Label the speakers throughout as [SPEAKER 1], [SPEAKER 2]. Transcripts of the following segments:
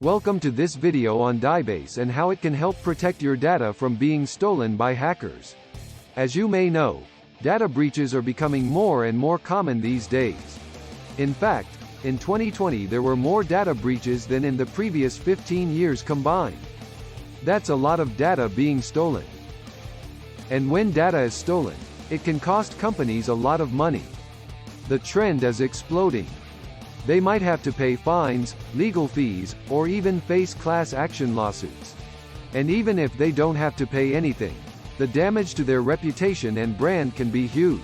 [SPEAKER 1] Welcome to this video on DiBase and how it can help protect your data from being stolen by hackers. As you may know, data breaches are becoming more and more common these days. In fact, in 2020 there were more data breaches than in the previous 15 years combined. That's a lot of data being stolen. And when data is stolen, it can cost companies a lot of money. The trend is exploding. They might have to pay fines, legal fees, or even face class action lawsuits. And even if they don't have to pay anything, the damage to their reputation and brand can be huge.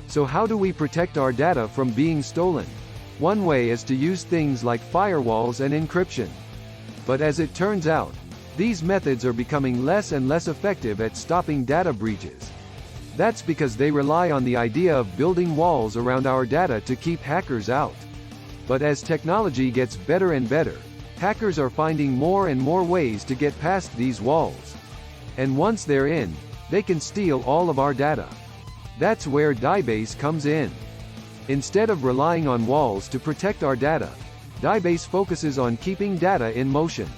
[SPEAKER 1] So how do we protect our data from being stolen? One way is to use things like firewalls and encryption. But as it turns out, these methods are becoming less and less effective at stopping data breaches. That's because they rely on the idea of building walls around our data to keep hackers out. But as technology gets better and better, hackers are finding more and more ways to get past these walls. And once they're in, they can steal all of our data. That's where DiBase comes in. Instead of relying on walls to protect our data, DiBase focuses on keeping data in motion.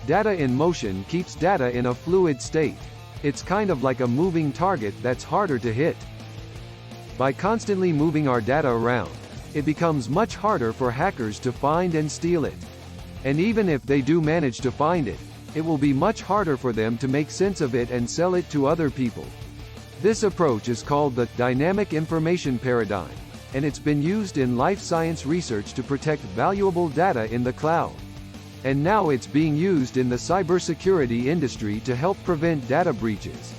[SPEAKER 1] Data in motion keeps data in a fluid state. It's kind of like a moving target that's harder to hit. By constantly moving our data around, it becomes much harder for hackers to find and steal it. And even if they do manage to find it, it will be much harder for them to make sense of it and sell it to other people. This approach is called the dynamic information paradigm, and it's been used in life science research to protect valuable data in the cloud. And now it's being used in the cybersecurity industry to help prevent data breaches.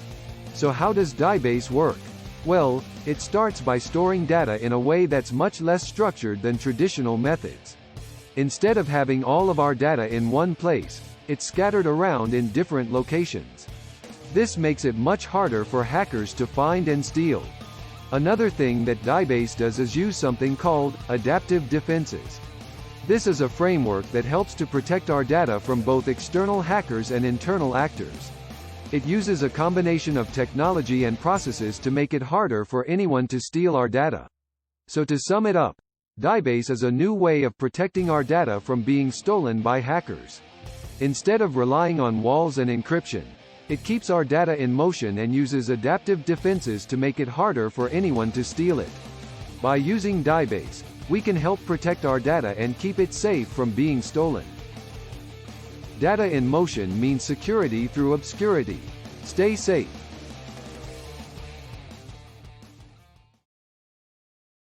[SPEAKER 1] So how does DiBase work? Well, it starts by storing data in a way that's much less structured than traditional methods. Instead of having all of our data in one place, it's scattered around in different locations. This makes it much harder for hackers to find and steal. Another thing that DiBase does is use something called adaptive defenses. This is a framework that helps to protect our data from both external hackers and internal actors. It uses a combination of technology and processes to make it harder for anyone to steal our data. So to sum it up, DiBase is a new way of protecting our data from being stolen by hackers. Instead of relying on walls and encryption, it keeps our data in motion and uses adaptive defenses to make it harder for anyone to steal it. By using DiBase, we can help protect our data and keep it safe from being stolen. Data in motion means security through obscurity. Stay safe.